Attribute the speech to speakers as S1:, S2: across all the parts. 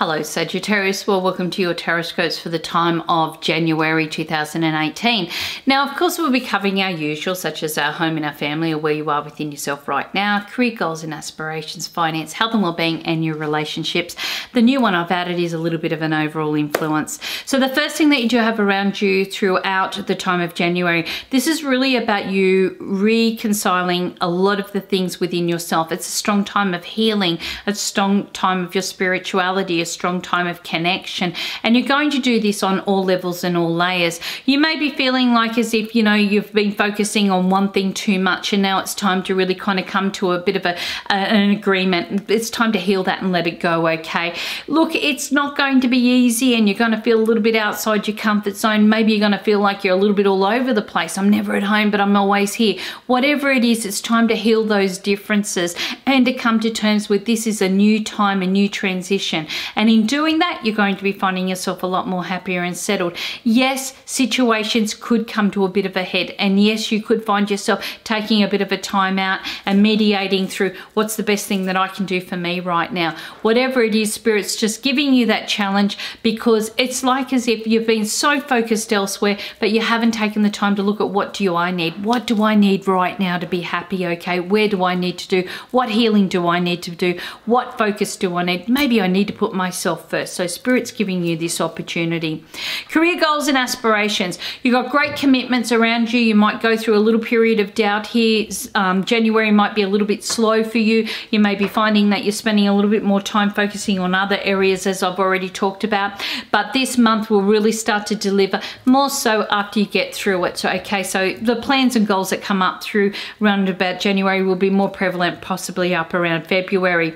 S1: Hello Sagittarius, well welcome to your Tarotscopes for the time of January 2018. Now of course we'll be covering our usual, such as our home and our family, or where you are within yourself right now, career goals and aspirations, finance, health and well-being, and your relationships. The new one I've added is a little bit of an overall influence. So the first thing that you do have around you throughout the time of January, this is really about you reconciling a lot of the things within yourself. It's a strong time of healing, a strong time of your spirituality, a strong time of connection, and you're going to do this on all levels and all layers. You may be feeling like as if, you know, you've been focusing on one thing too much, and now it's time to really kind of come to a bit of an agreement. It's time to heal that and let it go, okay? Look, it's not going to be easy, and you're going to feel a little bit outside your comfort zone. Maybe you're going to feel like you're a little bit all over the place. I'm never at home, but I'm always here. Whatever it is, it's time to heal those differences and to come to terms with this is a new time, a new transition. And in doing that, you're going to be finding yourself a lot more happier and settled. Yes, situations could come to a bit of a head, and yes, you could find yourself taking a bit of a time out and mediating through what's the best thing that I can do for me right now. Whatever it is, Spirit's just giving you that challenge, because it's like as if you've been so focused elsewhere, but you haven't taken the time to look at what do I need? What do I need right now to be happy, okay? Where do I need to do? What healing do I need to do? What focus do I need? Maybe I need to put myself first. So Spirit's giving you this opportunity. Career goals and aspirations. You've got great commitments around you. You might go through a little period of doubt here. January might be a little bit slow for you. You may be finding that you're spending a little bit more time focusing on other areas, as I've already talked about. But this month will really start to deliver more so after you get through it. So, okay, so the plans and goals that come up through around about January will be more prevalent, possibly up around February.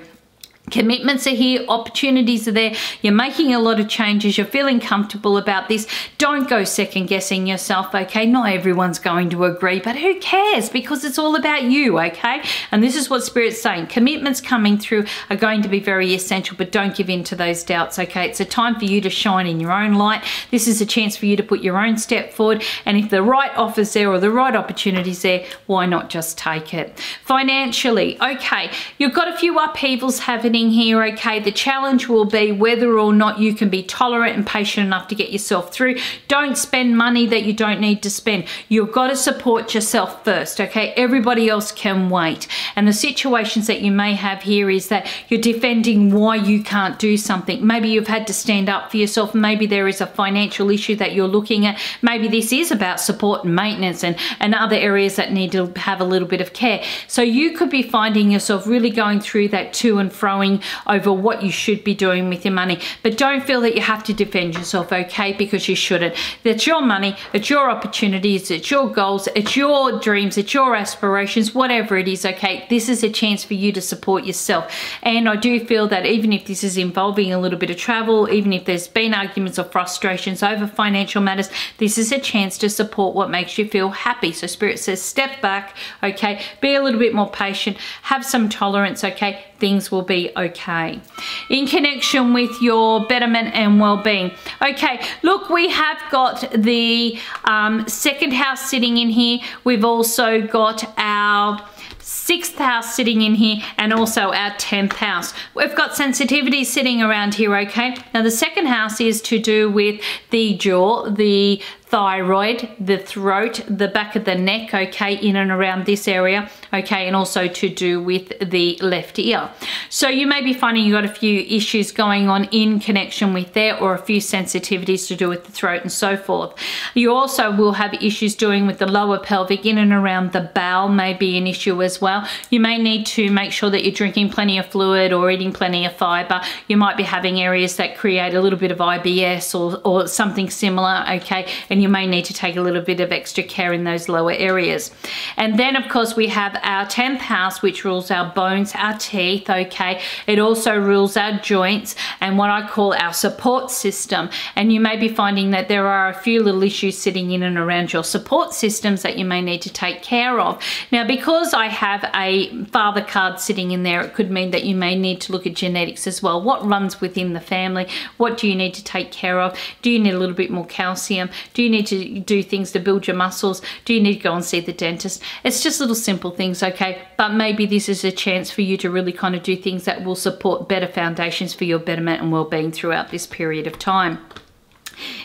S1: Commitments are here, opportunities are there, you're making a lot of changes, you're feeling comfortable about this. Don't go second guessing yourself, okay? Not everyone's going to agree, but who cares? Because it's all about you, okay? And this is what Spirit's saying. Commitments coming through are going to be very essential, but don't give in to those doubts, okay? It's a time for you to shine in your own light. This is a chance for you to put your own step forward, and if the right offer's there or the right opportunity's there, why not just take it? Financially, okay, you've got a few upheavals happening here, okay? The challenge will be whether or not you can be tolerant and patient enough to get yourself through. Don't spend money that you don't need to spend. You've got to support yourself first, okay? Everybody else can wait. And the situations that you may have here is that you're defending why you can't do something. Maybe you've had to stand up for yourself. Maybe there is a financial issue that you're looking at. Maybe this is about support and maintenance and other areas that need to have a little bit of care. So you could be finding yourself really going through that to and froing over what you should be doing with your money. But don't feel that you have to defend yourself, okay? Because you shouldn't. That's your money, it's your opportunities, it's your goals, it's your dreams, it's your aspirations, whatever it is, okay? This is a chance for you to support yourself. And I do feel that even if this is involving a little bit of travel, even if there's been arguments or frustrations over financial matters, this is a chance to support what makes you feel happy. So Spirit says step back, okay? Be a little bit more patient, have some tolerance, okay? Things will be okay. In connection with your betterment and well-being. Okay, look, we have got the second house sitting in here. We've also got our 6th house sitting in here, and also our 10th house. We've got sensitivity sitting around here, okay? Now the second house is to do with the jaw, the thyroid, the throat, the back of the neck, okay, in and around this area, okay, and also to do with the left ear. So you may be finding you've got a few issues going on in connection with there, or a few sensitivities to do with the throat and so forth. You also will have issues doing with the lower pelvic, in and around the bowel may be an issue as well. You may need to make sure that you're drinking plenty of fluid or eating plenty of fiber. You might be having areas that create a little bit of IBS or something similar, okay, and you may need to take a little bit of extra care in those lower areas. And then of course we have our 10th house, which rules our bones, our teeth, okay? It also rules our joints and what I call our support system. And you may be finding that there are a few little issues sitting in and around your support systems that you may need to take care of. Now, because I have a father card sitting in there, it could mean that you may need to look at genetics as well. What runs within the family? What do you need to take care of? Do you need a little bit more calcium? Do you you need to do things to build your muscles? Do you need to go and see the dentist? It's just little simple things, okay? But maybe this is a chance for you to really kind of do things that will support better foundations for your betterment and well-being throughout this period of time.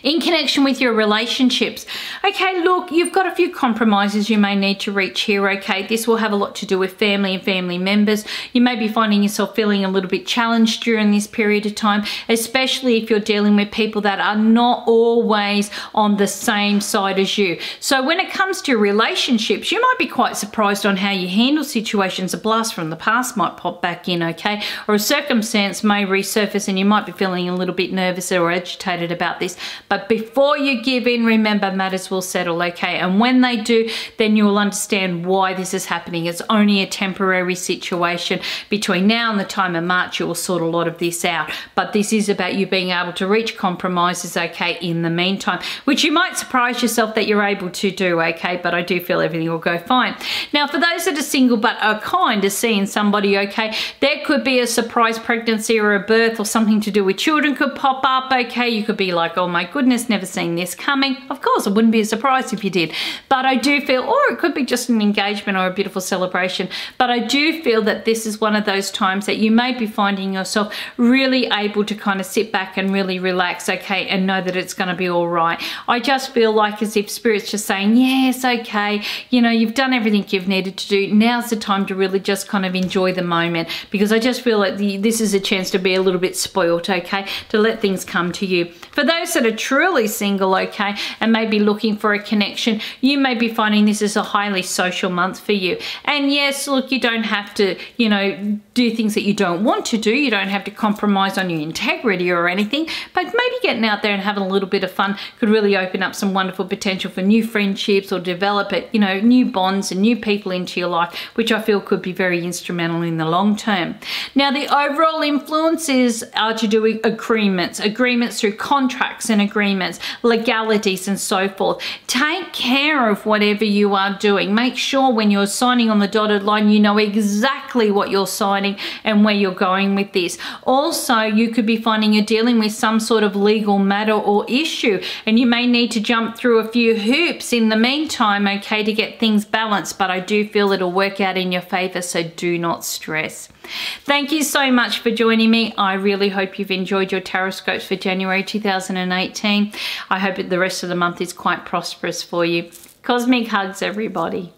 S1: In connection with your relationships, okay, look, you've got a few compromises you may need to reach here, okay? This will have a lot to do with family and family members. You may be finding yourself feeling a little bit challenged during this period of time, especially if you're dealing with people that are not always on the same side as you. So when it comes to relationships, you might be quite surprised on how you handle situations. A blast from the past might pop back in, okay? Or a circumstance may resurface and you might be feeling a little bit nervous or agitated about this. But before you give in, remember, matters will settle, okay? And when they do, then you will understand why this is happening. It's only a temporary situation. Between now and the time of March, you will sort a lot of this out. But this is about you being able to reach compromises, okay, in the meantime, which you might surprise yourself that you're able to do, okay? But I do feel everything will go fine. Now, for those that are single but are kind of seeing somebody, okay, there could be a surprise pregnancy or a birth or something to do with children could pop up, okay? You could be like, oh my goodness, never seen this coming. Of course, it wouldn't be a surprise if you did. But I do feel, or it could be just an engagement or a beautiful celebration, but I do feel that this is one of those times that you may be finding yourself really able to kind of sit back and really relax, okay, and know that it's going to be all right. I just feel like as if Spirit's just saying, yes, okay, you know, you've done everything you've needed to do. Now's the time to really just kind of enjoy the moment, because I just feel like this is a chance to be a little bit spoilt, okay, to let things come to you. For those that are truly single, okay, and maybe looking for a connection, you may be finding this is a highly social month for you. And yes, look, you don't have to, you know, do things that you don't want to do. You don't have to compromise on your integrity or anything, but maybe getting out there and having a little bit of fun could really open up some wonderful potential for new friendships or develop it, you know, new bonds and new people into your life, which I feel could be very instrumental in the long term. Now, the overall influences are to do with agreements through contracts and agreements, legalities and so forth. Take care of whatever you are doing. Make sure when you're signing on the dotted line, you know exactly what you're signing and where you're going with this. Also, you could be finding you're dealing with some sort of legal matter or issue, and you may need to jump through a few hoops in the meantime, okay, to get things balanced, but I do feel it'll work out in your favor, so do not stress. Thank you so much for joining me. I really hope you've enjoyed your Tarotscopes for January 2018. I hope that the rest of the month is quite prosperous for you. Cosmic hugs, everybody.